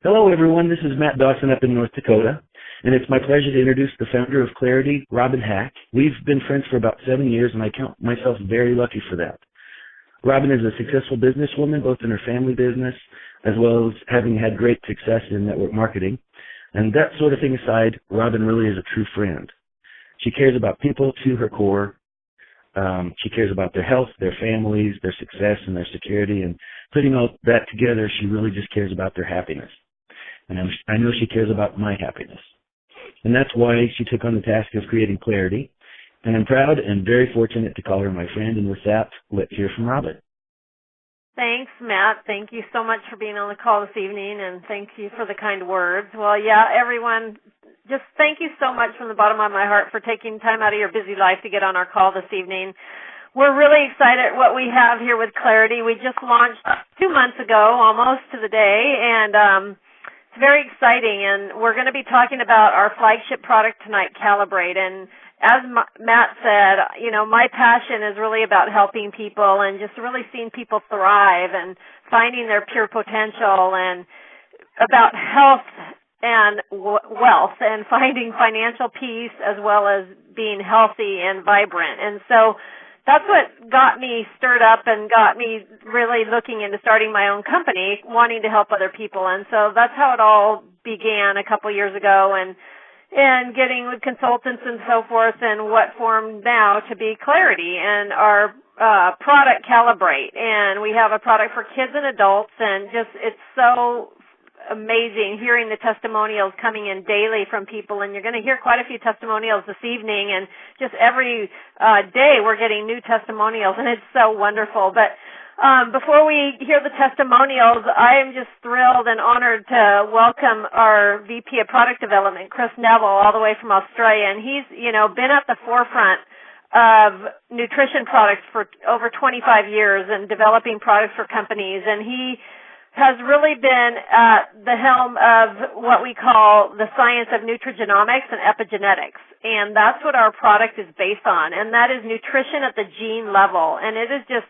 Hello, everyone. This is Matt Dawson up in North Dakota, and it's my pleasure to introduce the founder of Clarity, Robin Hack. We've been friends for about 7 years, and I count myself very lucky for that. Robin is a successful businesswoman, both in her family business as well as having had great success in network marketing. And that sort of thing aside, Robin really is a true friend. She cares about people to her core. She cares about their health, their families, their success, and their security. And putting all that together, she really just cares about their happiness. And I know she cares about my happiness. And that's why she took on the task of creating Clarity. And I'm proud and very fortunate to call her my friend. And with that, let's hear from Robin. Thanks, Matt. Thank you so much for being on the call this evening, and thank you for the kind words. Well, yeah, everyone, just thank you so much from the bottom of my heart for taking time out of your busy life to get on our call this evening. We're really excited what we have here with Clarity. We just launched 2 months ago, almost to the day, and it's very exciting, and we're going to be talking about our flagship product tonight, Calibr8. And as Matt said, you know, my passion is really about helping people and just really seeing people thrive and finding their pure potential, and about health and wealth and finding financial peace as well as being healthy and vibrant. And so that's what got me stirred up and got me really looking into starting my own company, wanting to help other people. And so that's how it all began a couple years ago, and getting with consultants and so forth, and what formed now to be Clarity and our product Calibr8. And we have a product for kids and adults, and just it's so amazing hearing the testimonials coming in daily from people, and you're going to hear quite a few testimonials this evening, and just every day we're getting new testimonials, and it's so wonderful. But before we hear the testimonials, I am just thrilled and honored to welcome our VP of Product Development, Chris Neville, all the way from Australia, and he's, you know, been at the forefront of nutrition products for over 25 years and developing products for companies, and he has really been at the helm of what we call the science of nutrigenomics and epigenetics, and that's what our product is based on, and that is nutrition at the gene level, and it is just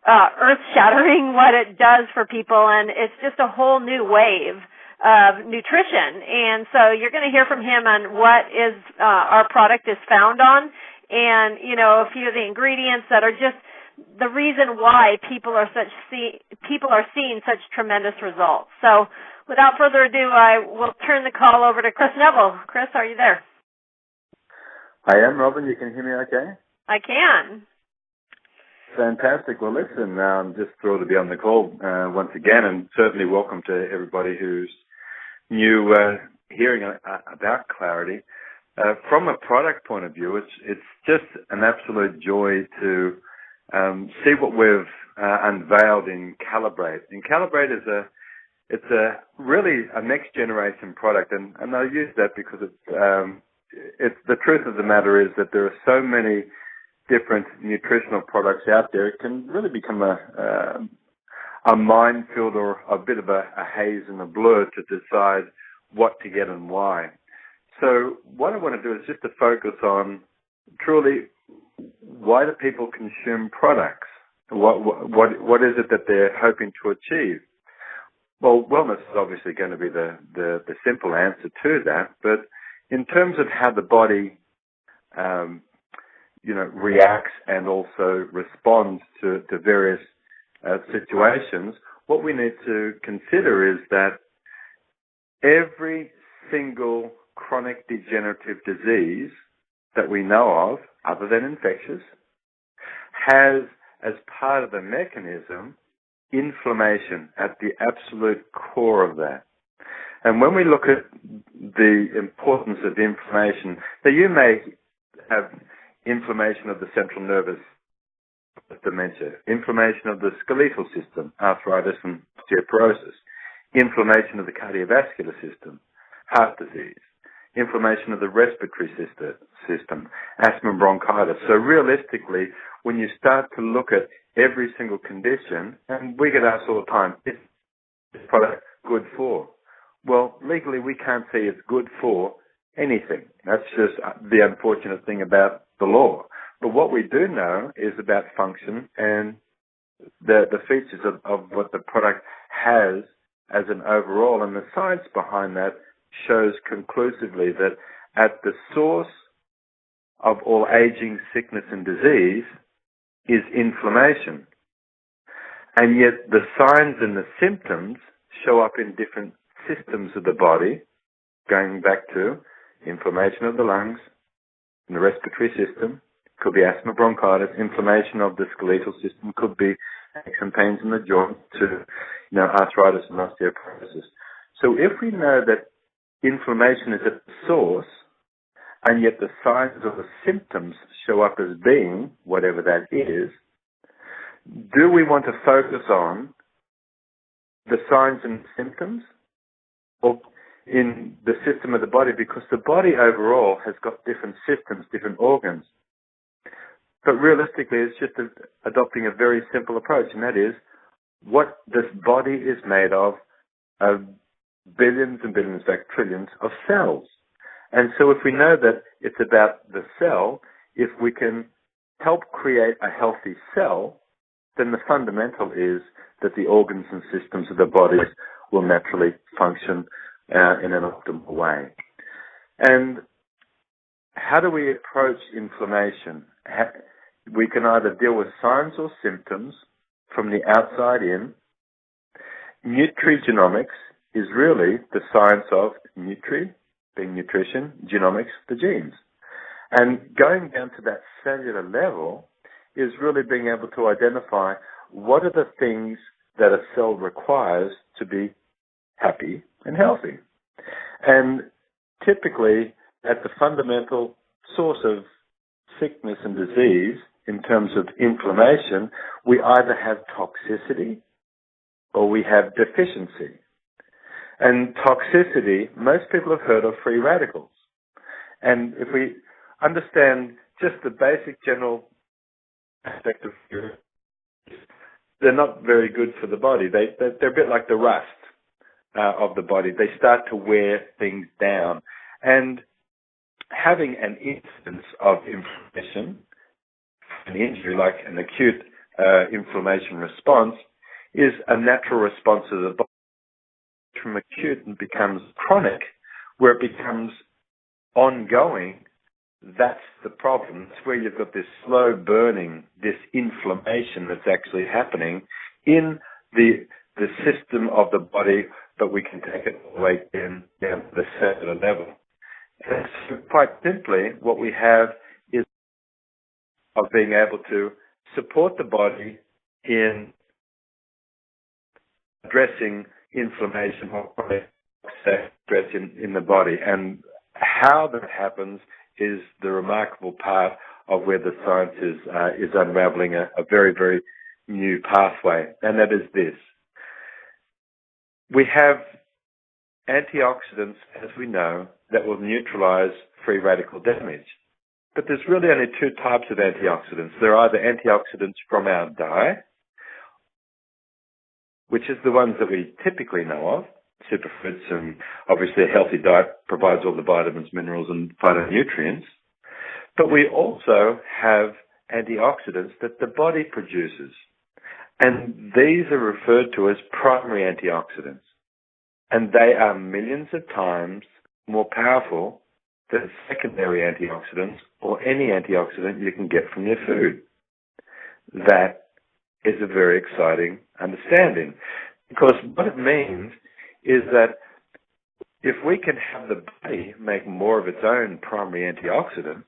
earth-shattering what it does for people, and it's just a whole new wave of nutrition. And so you're going to hear from him on what is our product is found on, and, you know, a few of the ingredients that are just the reason why people are seeing such tremendous results. So without further ado, I will turn the call over to Chris Neville. Chris, are you there? I am, Robin. You can hear me okay? I can. Fantastic. Well, listen, I'm just thrilled to be on the call once again, and certainly welcome to everybody who's new hearing about Clarity. From a product point of view, it's just an absolute joy to see what we've unveiled in Calibr8. And Calibr8 is a really a next generation product, and I use that because it's the truth of the matter is that there are so many different nutritional products out there. It can really become a minefield or a bit of a haze and a blur to decide what to get and why. So what I want to do is just to focus on truly why do people consume products? What is it that they're hoping to achieve? Well, wellness is obviously going to be the simple answer to that, but in terms of how the body reacts and also responds to various situations, what we need to consider is that every single chronic degenerative disease that we know of, other than infectious, has as part of the mechanism inflammation at the absolute core of that. And when we look at the importance of inflammation, now you may have inflammation of the central nervous dementia, inflammation of the skeletal system, arthritis and osteoporosis, inflammation of the cardiovascular system, heart disease, inflammation of the respiratory system, asthma and bronchitis. So realistically, when you start to look at every single condition, and we get asked all the time, is this product good for? Well, legally we can't say it's good for anything. That's just the unfortunate thing about the law. But what we do know is about function and the features of what the product has as an overall, and the science behind that shows conclusively that at the source of all aging, sickness, and disease is inflammation. And yet the signs and the symptoms show up in different systems of the body, going back to inflammation of the lungs and the respiratory system. Could be asthma, bronchitis, inflammation of the skeletal system, could be aches and pains in the joints, to arthritis and osteoporosis. So if we know that inflammation is at the source, and yet the signs or the symptoms show up as being whatever that is, do we want to focus on the signs and symptoms or in the system of the body? Because the body overall has got different systems, different organs. But realistically, it's just adopting a very simple approach, and that is what this body is made of billions and billions, in fact trillions, of cells. And so if we know that it's about the cell, if we can help create a healthy cell, then the fundamental is that the organs and systems of the body will naturally function in an optimal way. And how do we approach inflammation? We can either deal with signs or symptoms from the outside in. Nutrigenomics is really the science of nutri, being nutrition, genomics, the genes. And going down to that cellular level is really being able to identify what are the things that a cell requires to be happy and healthy. And typically, at the fundamental source of sickness and disease, in terms of inflammation, we either have toxicity or we have deficiency. And toxicity, most people have heard of free radicals. And if we understand just the basic general aspect of free, they're not very good for the body. They're a bit like the rust of the body. They start to wear things down. And having an instance of inflammation, an injury like an acute inflammation response, is a natural response of the body. From acute and becomes chronic, where it becomes ongoing, that's the problem. It's where you've got this slow burning, this inflammation that's actually happening in the system of the body, but we can take it all the way down to the cellular level. And so quite simply, what we have is of being able to support the body in addressing inflammation or stress in the body. And how that happens is the remarkable part of where the science is unraveling a very, very new pathway. And that is this. We have antioxidants, as we know, that will neutralize free radical damage. But there's really only two types of antioxidants. There are either antioxidants from our diet, which is the ones that we typically know of, superfoods, and obviously a healthy diet provides all the vitamins, minerals, and phytonutrients. But we also have antioxidants that the body produces. And these are referred to as primary antioxidants. And they are millions of times more powerful than secondary antioxidants or any antioxidant you can get from your food. That is a very exciting understanding, because what it means is that if we can have the body make more of its own primary antioxidants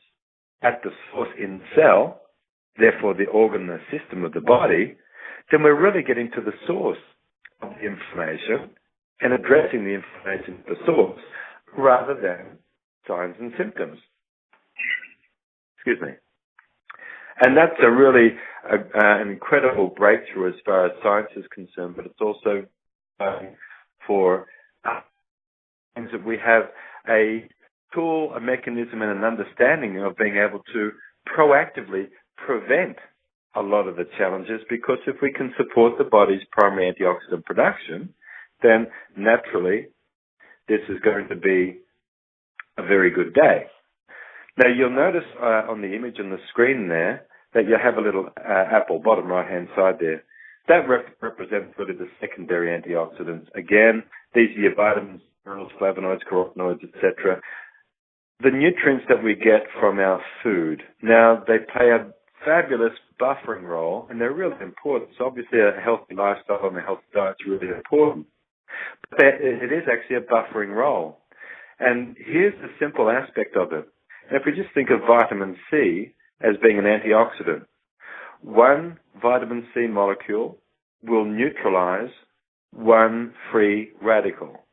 at the source in the cell, therefore the organ, the system of the body, then we're really getting to the source of the inflammation and addressing the inflammation at the source rather than signs and symptoms. Excuse me. And that's a really an incredible breakthrough as far as science is concerned, but it's also for things that we have a tool, a mechanism, and an understanding of being able to proactively prevent a lot of the challenges, because if we can support the body's primary antioxidant production, then naturally this is going to be a very good day. Now you'll notice on the image on the screen there that you have a little apple, bottom right hand side there. that represents really the secondary antioxidants. Again, these are your vitamins, minerals, flavonoids, carotenoids, etc. The nutrients that we get from our food, now they play a fabulous buffering role, and they're really important. So obviously a healthy lifestyle and a healthy diet is really important. But it is actually a buffering role. And here's the simple aspect of it. And if we just think of vitamin C as being an antioxidant, one vitamin C molecule will neutralize one free radical.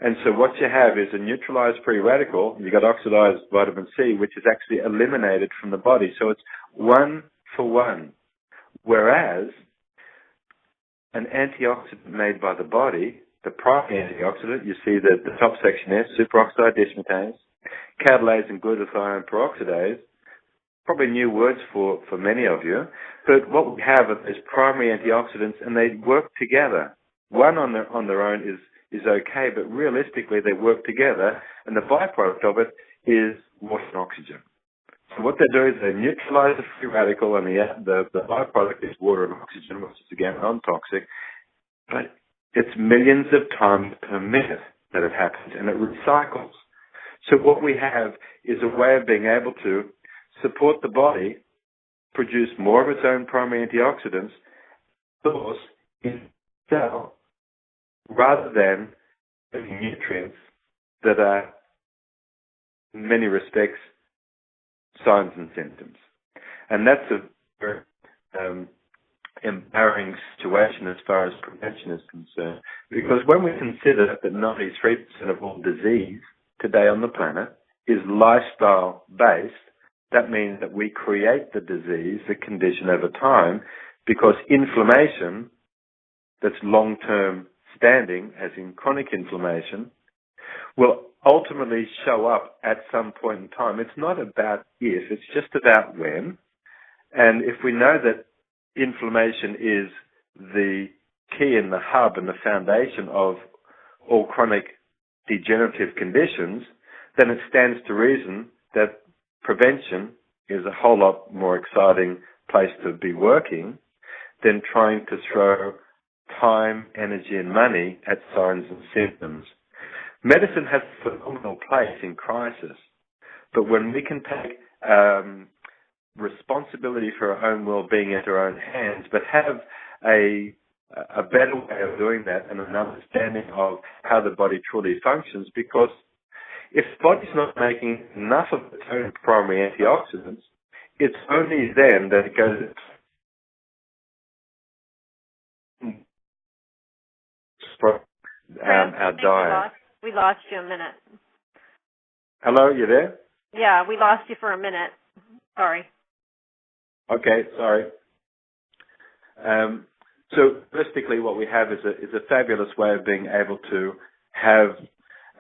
And so what you have is a neutralized free radical, and you've got oxidized vitamin C, which is actually eliminated from the body. So it's 1 for 1. Whereas an antioxidant made by the body, the primary antioxidant, you see the top section there, superoxide dismutase, catalase and glutathione peroxidase, probably new words for many of you, but what we have is primary antioxidants, and they work together. One on their own is okay, but realistically they work together, and the byproduct of it is water and oxygen. So what they do is they neutralize the free radical, and the byproduct is water and oxygen, which is again non-toxic, but it's millions of times per minute that it happens, and it recycles. So what we have is a way of being able to support the body produce more of its own primary antioxidants, source in the cell, rather than nutrients that are, in many respects, signs and symptoms. And that's a very empowering situation as far as prevention is concerned, because when we consider that 93% of all disease today on the planet is lifestyle-based, that means that we create the disease, the condition over time, because inflammation that's long-term standing, as in chronic inflammation, will ultimately show up at some point in time. It's not about if, it's just about when. And if we know that inflammation is the key and the hub and the foundation of all chronic degenerative conditions, then it stands to reason that prevention is a whole lot more exciting place to be working than trying to throw time, energy, and money at signs and symptoms. Medicine has a phenomenal place in crisis, but when we can take responsibility for our own well-being into our own hands, but have a better way of doing that and an understanding of how the body truly functions, because if the body's not making enough of its own primary antioxidants, it's only then that it goes from our diet. We lost you a minute. Hello, you there? Yeah, we lost you for a minute. Sorry. Okay, sorry. So realistically, what we have is a fabulous way of being able to have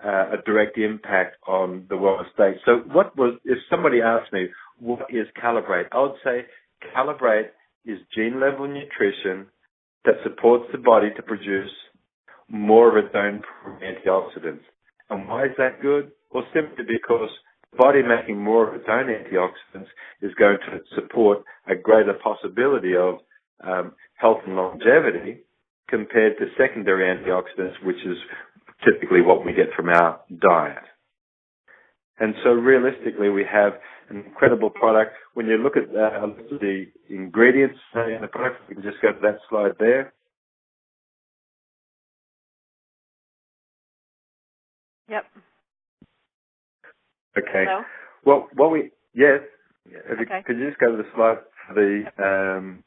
a direct impact on the wellness state. So if somebody asked me, what is Calibr8? I would say Calibr8 is gene-level nutrition that supports the body to produce more of its own antioxidants. And why is that good? Well, simply because the body making more of its own antioxidants is going to support a greater possibility of health and longevity compared to secondary antioxidants, which is typically what we get from our diet. And so realistically, we have an incredible product. When you look at the ingredients in the product, we can just go to that slide there. Yep. Okay. Hello? Well, yes. Okay. Could you just go to the slide for the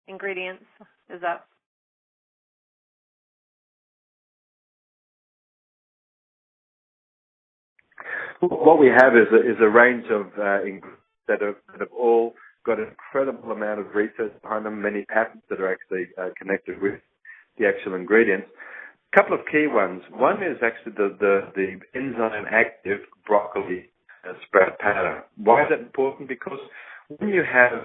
ingredients? Is that? What we have is a range of ingredients that have all got an incredible amount of research behind them, many patents that are actually connected with the actual ingredients. A couple of key ones. One is actually the enzyme active broccoli sprout powder. Why is that important? Because when you have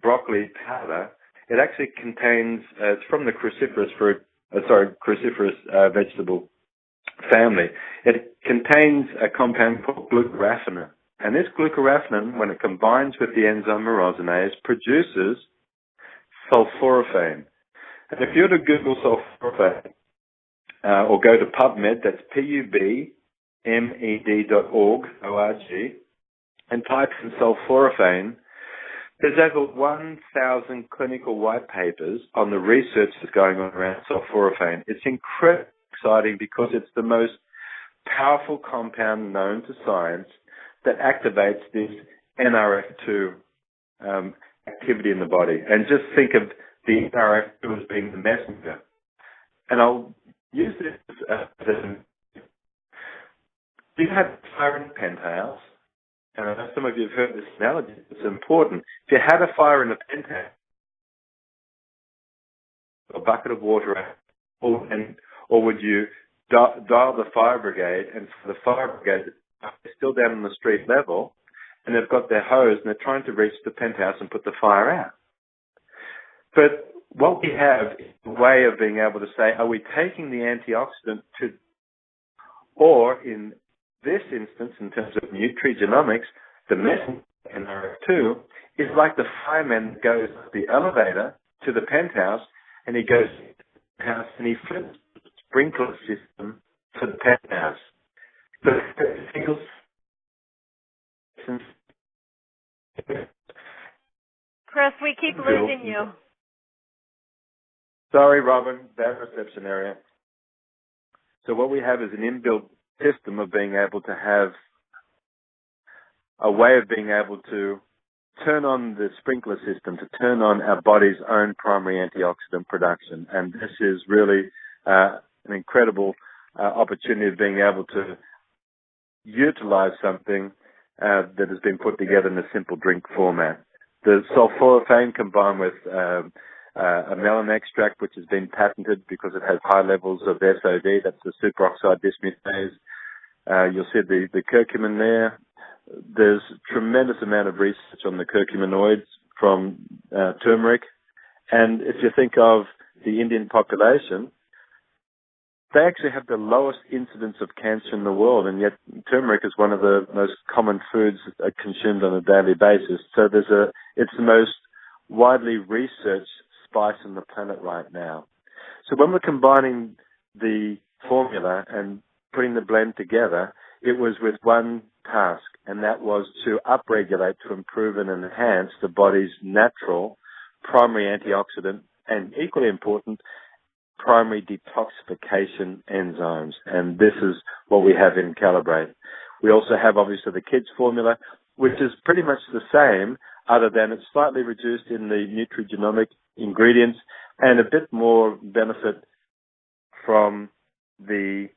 broccoli powder, it actually contains, it's from the cruciferous vegetable family. It contains a compound called glucoraphanin. And this glucoraphanin, when it combines with the enzyme myrosinase, produces sulforaphane. And if you were to Google sulforaphane, or go to PubMed, that's PUBMED.org, O-R-G, and type in sulforaphane, there's over 1,000 clinical white papers on the research that's going on around sulforaphane. It's incredibly exciting because it's the most powerful compound known to science that activates this NRF2 activity in the body. And just think of the NRF2 as being the messenger. And I'll use this as you have fire in the penthouse, and I know some of you have heard this analogy. It's important. If you had a fire in the penthouse, a bucket of water out, or would you dial the fire brigade, and for the fire brigade, they're still down on the street level, and they've got their hose, and they're trying to reach the penthouse and put the fire out. But what we have is a way of being able to say, are we taking the antioxidant to, or in this instance, in terms of nutrigenomics, the messenger NRF2 is like the fireman that goes up the elevator to the penthouse, and he goes to the house and he flips the sprinkler system to the penthouse. So Chris, we keep losing you. Sorry, Robin, bad reception area. So what we have is an inbuilt system of being able to have a way of being able to turn on the sprinkler system, to turn on our body's own primary antioxidant production. And this is really an incredible opportunity of being able to utilize something that has been put together in a simple drink format. The sulforaphane combined with a melon extract, which has been patented because it has high levels of SOD, that's the superoxide dismutase. You'll see the curcumin there. There's a tremendous amount of research on the curcuminoids from turmeric. And if you think of the Indian population, they actually have the lowest incidence of cancer in the world, and yet turmeric is one of the most common foods that are consumed on a daily basis. So it's the most widely researched spice on the planet right now. So when we're combining the formula and putting the blend together, it was with one task, and that was to upregulate, to improve and enhance the body's natural primary antioxidant and, equally important, primary detoxification enzymes. And this is what we have in Calibr8. We also have, obviously, the kids formula, which is pretty much the same, other than it's slightly reduced in the nutrigenomic ingredients and a bit more benefit from the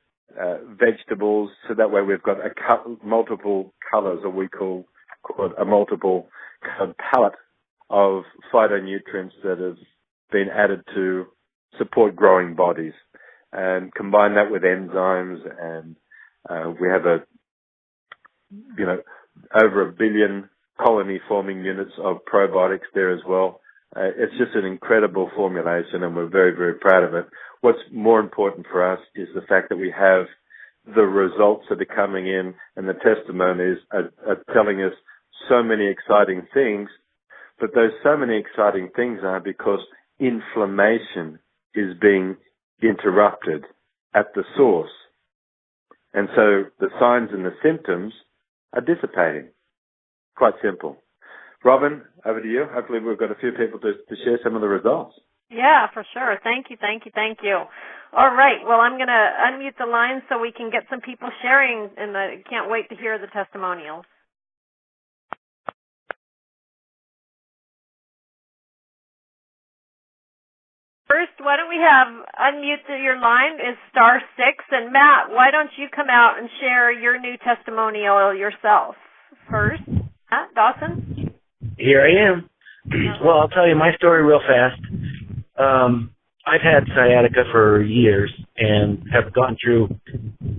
vegetables. So that way we've got multiple colors, or we call it a multiple colored palette of phytonutrients that have been added to support growing bodies, and combine that with enzymes, and we have over 1 billion colony forming units of probiotics there as well. It's just an incredible formulation, and we're very, very proud of it. What's more important for us is the fact that we have the results that are coming in, and the testimonies are telling us so many exciting things. But those so many exciting things are because inflammation is being interrupted at the source. And so the signs and the symptoms are dissipating. Quite simple. Robin, over to you. Hopefully we've got a few people to share some of the results. Yeah, for sure. Thank you. All right. Well, I'm going to unmute the line so we can get some people sharing, and I can't wait to hear the testimonials. First, why don't we have unmute your line is *6, and Matt, why don't you come out and share your new testimonial yourself first? Matt Dawson? Here I am. Well, I'll tell you my story real fast. I've had sciatica for years and have gone through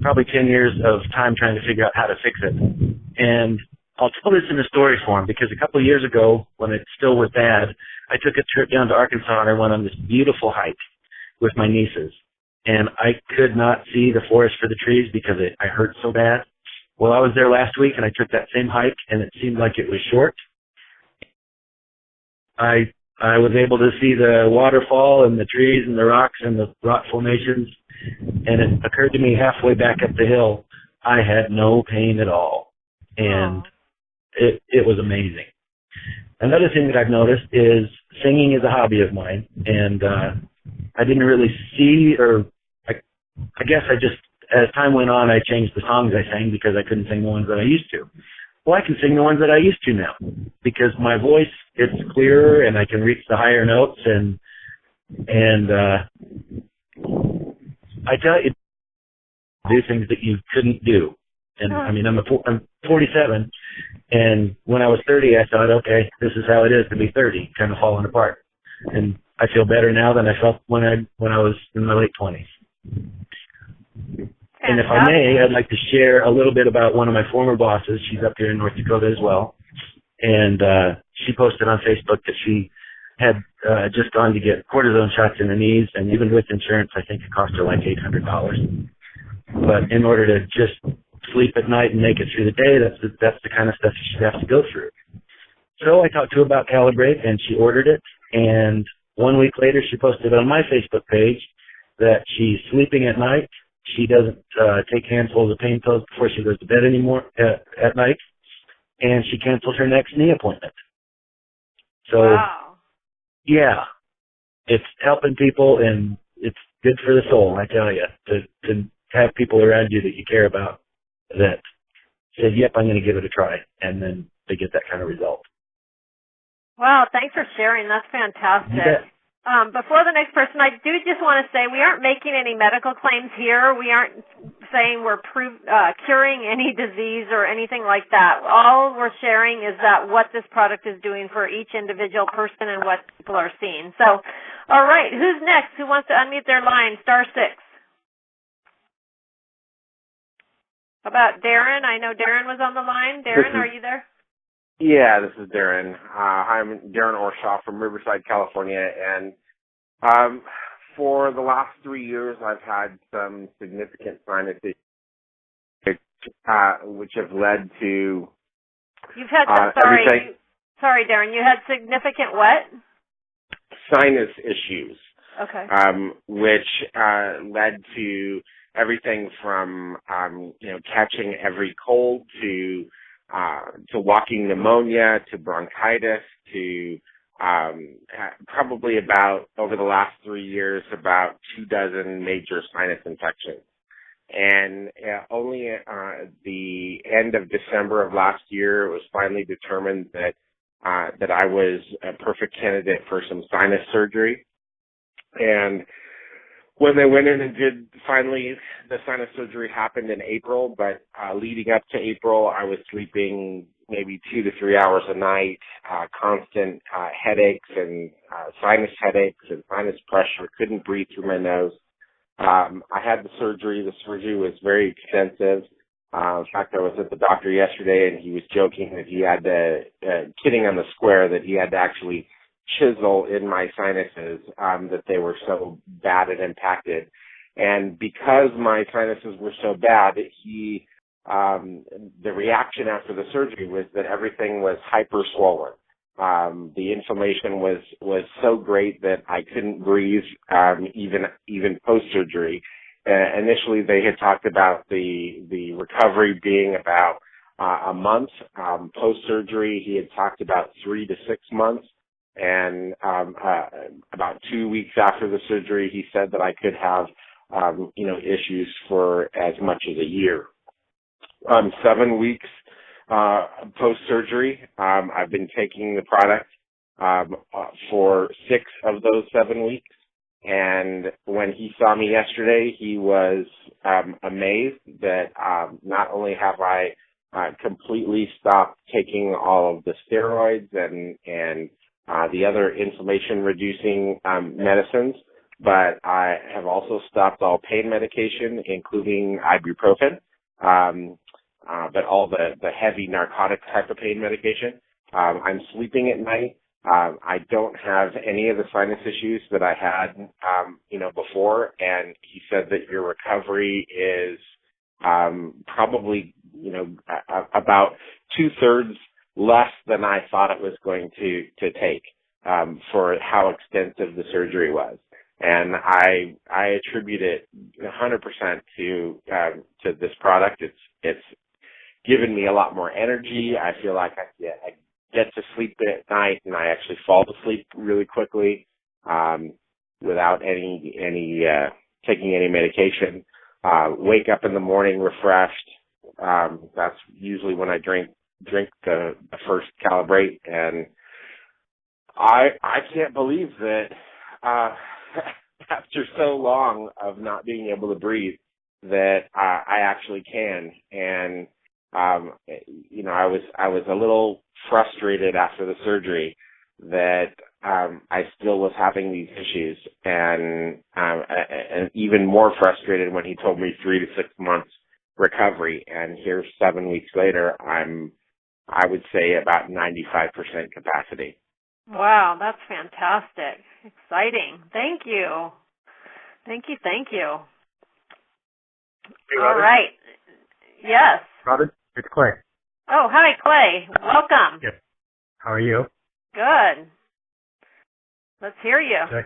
probably 10 years of time trying to figure out how to fix it. And I'll tell this in a story form because a couple of years ago, when it still was bad, I took a trip down to Arkansas and I went on this beautiful hike with my nieces. And I could not see the forest for the trees because I hurt so bad. Well, I was there last week and I took that same hike and it seemed like it was short. I I was able to see the waterfall and the trees and the rocks and the rock formations, and it occurred to me halfway back up the hill, I had no pain at all, and it was amazing. Another thing that I've noticed is singing is a hobby of mine, and I didn't really see, or I guess I just, as time went on, I changed the songs I sang because I couldn't sing the ones that I used to. Well, I can sing the ones that I used to now because my voice gets clearer and I can reach the higher notes, and I tell you, do things that you couldn't do. And I mean, I'm 47, and when I was 30, I thought, okay, this is how it is to be 30, kind of falling apart. And I feel better now than I felt when I was in my late 20s. And if I may, I'd like to share a little bit about one of my former bosses. She's up here in North Dakota as well. And she posted on Facebook that she had just gone to get cortisone shots in the knees, and even with insurance, I think it cost her like $800. But in order to just sleep at night and make it through the day, that's the kind of stuff you should have to go through. So I talked to her about Calibr8, and she ordered it. And 1 week later, she posted on my Facebook page that she's sleeping at night. She doesn't take handfuls of pain pills before she goes to bed anymore at night, and she canceled her next knee appointment. So, wow. Yeah, it's helping people, and it's good for the soul, I tell you, to have people around you that you care about that said, yep, I'm going to give it a try, and then they get that kind of result. Wow, thanks for sharing. That's fantastic. Before the next person, I do just want to say we aren't making any medical claims here. We aren't saying we're curing any disease or anything like that. All we're sharing is that what this product is doing for each individual person and what people are seeing. So, all right, who's next? Who wants to unmute their line? *6. How about Darren? I know Darren was on the line. Darren, are you there? Yeah, this is Darren. I'm Darren Orshaw from Riverside, California, and for the last 3 years, I've had some significant sinus issues, which have led to You've had some, sorry, Darren, you had significant what? Sinus issues. Okay. Which led to everything from catching every cold to walking pneumonia, to bronchitis, to probably about, over the last 3 years, about 24 major sinus infections. And only at the end of December of last year, it was finally determined that I was a perfect candidate for some sinus surgery. And when they went in and did, finally, the sinus surgery happened in April, but leading up to April, I was sleeping maybe 2 to 3 hours a night, constant headaches and sinus headaches and sinus pressure, couldn't breathe through my nose. I had the surgery. The surgery was very extensive. In fact, I was at the doctor yesterday, and he was joking that he had to, kidding on the square, that he had to actually chisel in my sinuses, that they were so bad and impacted. And because my sinuses were so bad, the reaction after the surgery was that everything was hyper swollen. The inflammation was so great that I couldn't breathe, even post-surgery. Initially, they had talked about the recovery being about a month. Post-surgery, he had talked about 3 to 6 months. And about 2 weeks after the surgery, he said that I could have, issues for as much as a year. 7 weeks post-surgery, I've been taking the product for 6 of those 7 weeks. And when he saw me yesterday, he was amazed that not only have I completely stopped taking all of the steroids and the other inflammation-reducing medicines, but I have also stopped all pain medication, including ibuprofen, but all the heavy narcotic type of pain medication. I'm sleeping at night. I don't have any of the sinus issues that I had, before, and he said that your recovery is probably, about 2/3 less than I thought it was going to take. for how extensive the surgery was. And I attribute it 100% to this product. It's given me a lot more energy. I feel like I get to sleep at night, and I actually fall asleep really quickly without any taking any medication. Wake up in the morning refreshed. That's usually when I drink the first Calibr8, and I can't believe that after so long of not being able to breathe that I actually can. And I was a little frustrated after the surgery that I still was having these issues, and even more frustrated when he told me 3 to 6 months recovery. And here, 7 weeks later, I would say about 95% capacity. Wow, that's fantastic. Exciting. Thank you. Thank you. Hey, All right. Yes. Robin, it's Clay. Oh, hi, Clay. Welcome. Yes. How are you? Good. Let's hear you. Good.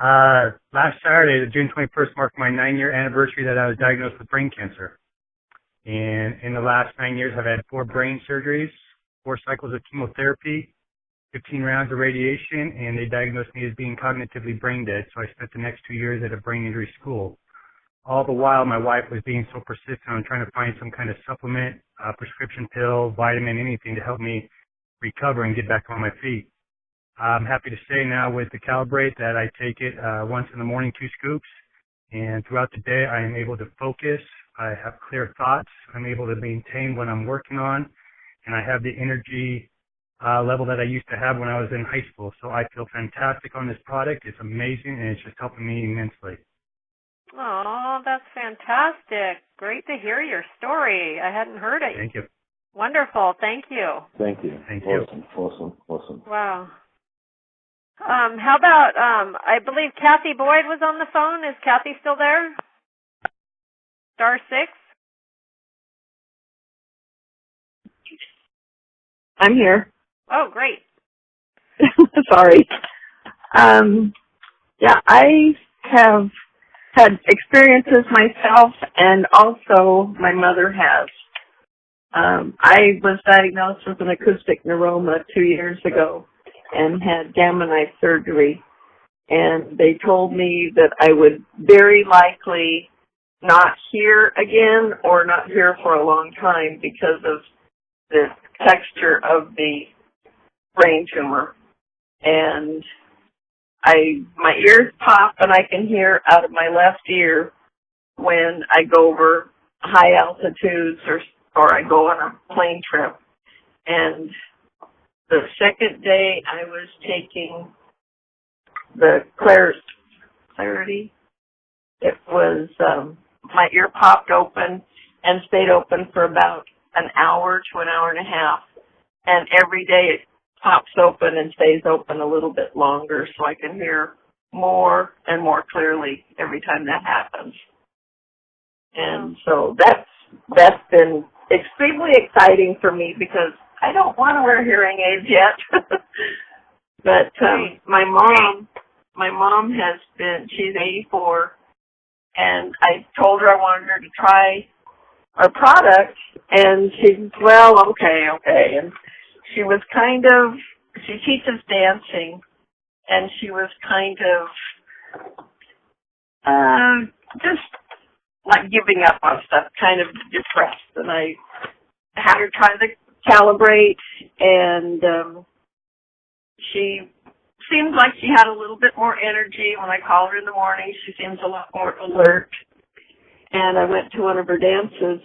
Last Saturday, June 21st, marked my 9-year anniversary that I was diagnosed with brain cancer. And in the last 9 years, I've had 4 brain surgeries, 4 cycles of chemotherapy, 15 rounds of radiation, and they diagnosed me as being cognitively brain dead. So I spent the next 2 years at a brain injury school. All the while, my wife was being so persistent on trying to find some kind of supplement, prescription pill, vitamin, anything to help me recover and get back on my feet. I'm happy to say now with the Calibr8 that I take it once in the morning, 2 scoops, and throughout the day I am able to focus. I have clear thoughts. I'm able to maintain what I'm working on, and I have the energy level that I used to have when I was in high school. So I feel fantastic on this product. It's amazing, and it's just helping me immensely. Oh, that's fantastic. Great to hear your story. I hadn't heard it. Thank you. Wonderful. Thank you. Thank you. Thank you. Awesome. Wow. How about, I believe Kathy Boyd was on the phone. Is Kathy still there? *6? I'm here. Oh, great. Sorry. Yeah, I have had experiences myself, and also my mother has. I was diagnosed with an acoustic neuroma 2 years ago and had gamma knife surgery. And they told me that I would very likely not hear again or not hear for a long time because of the texture of the brain tumor. And my ears pop and I can hear out of my left ear when I go over high altitudes or I go on a plane trip. And the second day I was taking the Clarity, it was, my ear popped open and stayed open for about an hour to an hour and a half. And every day it pops open and stays open a little bit longer so I can hear more and more clearly every time that happens. And so that's been extremely exciting for me because I don't want to wear hearing aids yet. But my mom has been, she's 84, and I told her I wanted her to try our product, and she said, well, okay. And she was she teaches dancing, and she was just like giving up on stuff, kind of depressed. And I had her try the Calibr8, and she seems like she had a little bit more energy. When I call her in the morning, she seems a lot more alert. And I went to one of her dances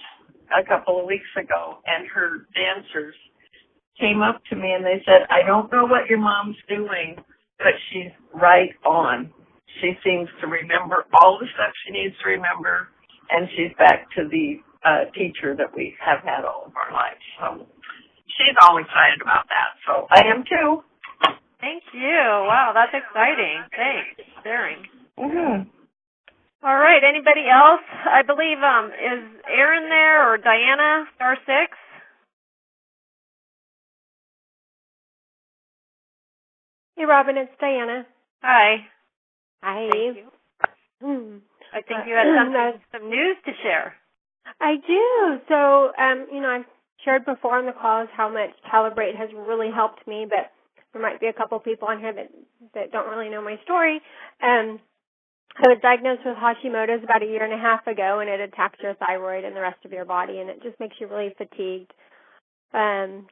a couple of weeks ago, and her dancers came up to me and they said, I don't know what your mom's doing, but she's right on. She seems to remember all the stuff she needs to remember, and she's back to the teacher that we have had all of our lives. So she's all excited about that. So I am too. Thank you. Wow, that's exciting. Thanks for sharing. Mm-hmm. All right. Anybody else? I believe, is Erin there or Diana, *6? Hey, Robin, it's Diana. Hi. Hi. Thank you. I think you had some news to share. I do. So, I've shared before on the calls how much Calibr8 has really helped me, but there might be a couple people on here that don't really know my story. I was diagnosed with Hashimoto's about 1.5 years ago, and it attacks your thyroid and the rest of your body, and it just makes you really fatigued,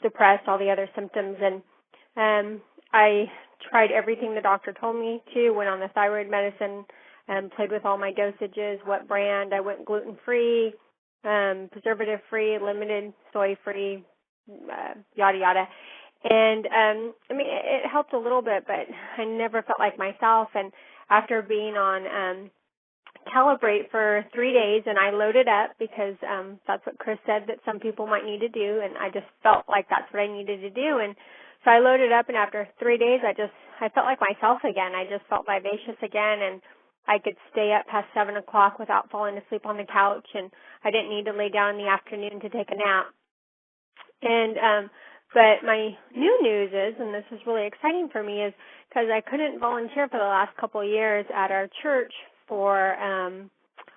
depressed, all the other symptoms. And I tried everything the doctor told me to, went on the thyroid medicine, played with all my dosages, what brand. I went gluten-free, preservative-free, limited, soy-free, yada, yada. And, it helped a little bit, but I never felt like myself. And after being on Calibr8 for 3 days, and I loaded up because that's what Chris said that some people might need to do, and I just felt like that's what I needed to do. And so I loaded up, and after 3 days, I felt like myself again. I just felt vivacious again, and I could stay up past 7 o'clock without falling asleep on the couch, and I didn't need to lay down in the afternoon to take a nap. And but my new news is, and this is really exciting for me, is because I couldn't volunteer for the last couple of years at our church for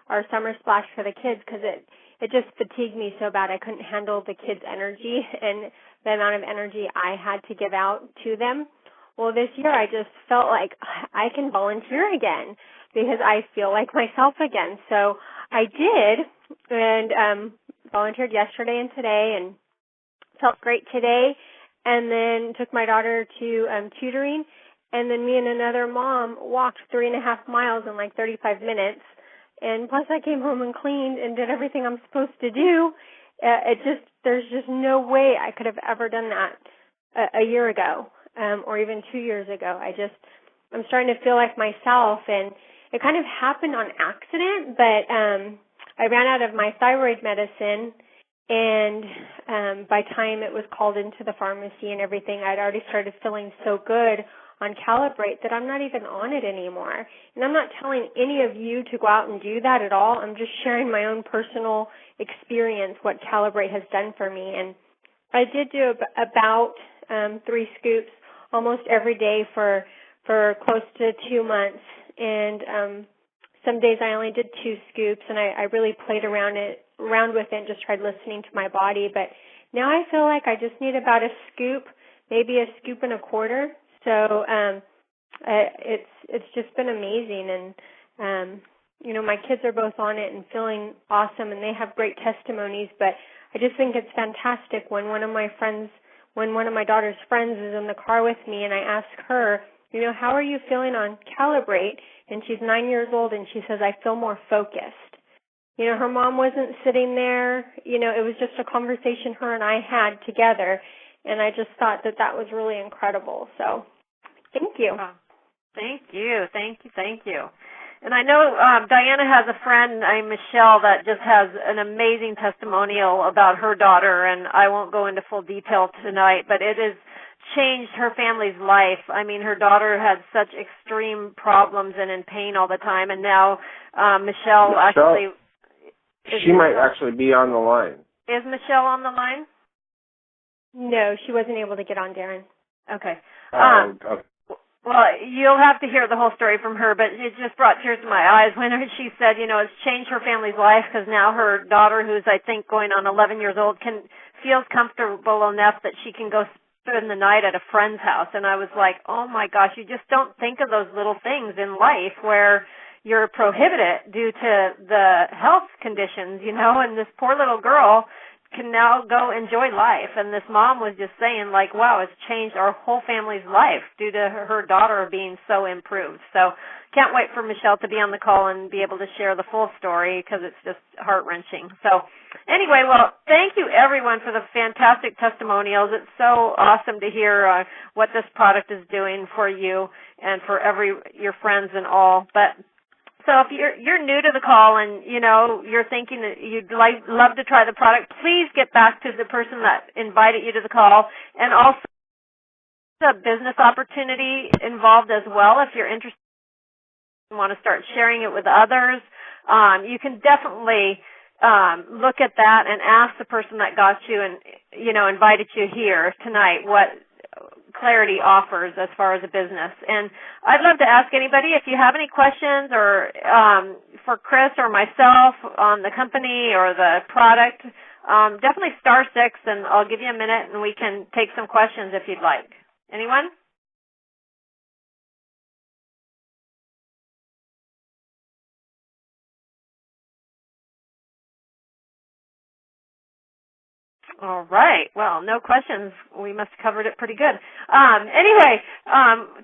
our summer splash for the kids, because it just fatigued me so bad. I couldn't handle the kids' energy and the amount of energy I had to give out to them. Well, this year I just felt like I can volunteer again because I feel like myself again. So I did, and volunteered yesterday and today, and felt great today, and then took my daughter to tutoring, and then me and another mom walked 3.5 miles in like 35 minutes, and plus I came home and cleaned and did everything I'm supposed to do. There's just no way I could have ever done that a year ago, or even 2 years ago. I'm starting to feel like myself, and it kind of happened on accident, but I ran out of my thyroid medicine. And by time it was called into the pharmacy and everything, I'd already started feeling so good on Calibr8 that I'm not even on it anymore. And I'm not telling any of you to go out and do that at all. I'm just sharing my own personal experience, what Calibr8 has done for me. And I did do about 3 scoops almost every day for close to 2 months. And some days I only did 2 scoops, and I really played around with it and just tried listening to my body. But now I feel like I just need about a scoop, maybe a scoop and a quarter. So it's just been amazing. And my kids are both on it and feeling awesome, and they have great testimonies. But I just think it's fantastic when one of my daughter's friends is in the car with me, and I ask her, how are you feeling on Calibr8? And she's 9 years old, and she says, I feel more focused. Her mom wasn't sitting there. It was just a conversation her and I had together, and I just thought that was really incredible. So thank you. Thank you. And I know Diana has a friend named Michelle that just has an amazing testimonial about her daughter, and I won't go into full detail tonight, but it has changed her family's life. I mean, her daughter had such extreme problems and in pain all the time, and now Michelle actually... She might actually be on the line. Is Michelle on the line? No, she wasn't able to get on, Darren. Okay. Okay. Well, you'll have to hear the whole story from her, but it just brought tears to my eyes when she said, it's changed her family's life because now her daughter, who's I think going on 11 years old, feels comfortable enough that she can go spend the night at a friend's house. And I was like, oh my gosh, you just don't think of those little things in life where you're prohibited due to the health conditions, and this poor little girl can now go enjoy life. And this mom was just saying, like, wow, it's changed our whole family's life due to her daughter being so improved. So can't wait for Michelle to be on the call and be able to share the full story because it's just heart-wrenching. So anyway, well, thank you, everyone, for the fantastic testimonials. It's so awesome to hear what this product is doing for you and for your friends and all. But so if you're new to the call and, you're thinking that you'd love to try the product, please get back to the person that invited you to the call. And also a business opportunity involved as well. If you're interested and want to start sharing it with others, you can definitely look at that and ask the person that got you and, invited you here tonight what Clarity offers as far as a business. And I'd love to ask anybody if you have any questions or for Chris or myself on the company or the product, definitely *6, and I'll give you a minute and we can take some questions if you'd like. Anyone? All right. Well, no questions. We must have covered it pretty good. Anyway,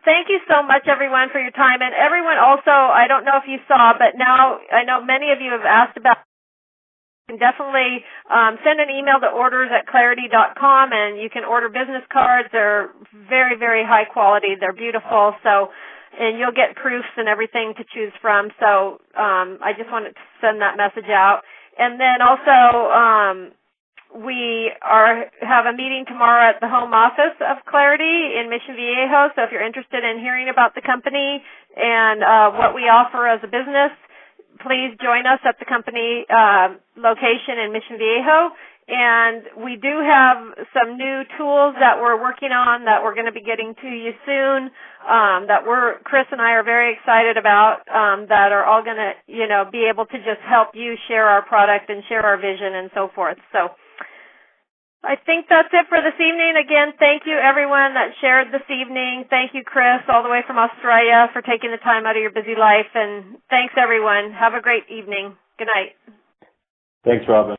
thank you so much, everyone, for your time. And everyone also, I don't know if you saw, but now I know many of you have asked about, you can definitely send an email to orders@clarity.com, and you can order business cards. They're very, very high quality. They're beautiful. So, and you'll get proofs and everything to choose from. So I just wanted to send that message out. And then also, we have a meeting tomorrow at the home office of Clarity in Mission Viejo. So if you're interested in hearing about the company and what we offer as a business, please join us at the company location in Mission Viejo. And we do have some new tools that we're working on that we're going to be getting to you soon, that Chris and I are very excited about, that are all going to, be able to just help you share our product and share our vision and so forth. So I think that's it for this evening. Again, thank you, everyone that shared this evening. Thank you, Chris, all the way from Australia, for taking the time out of your busy life. And thanks, everyone. Have a great evening. Good night. Thanks, Robin.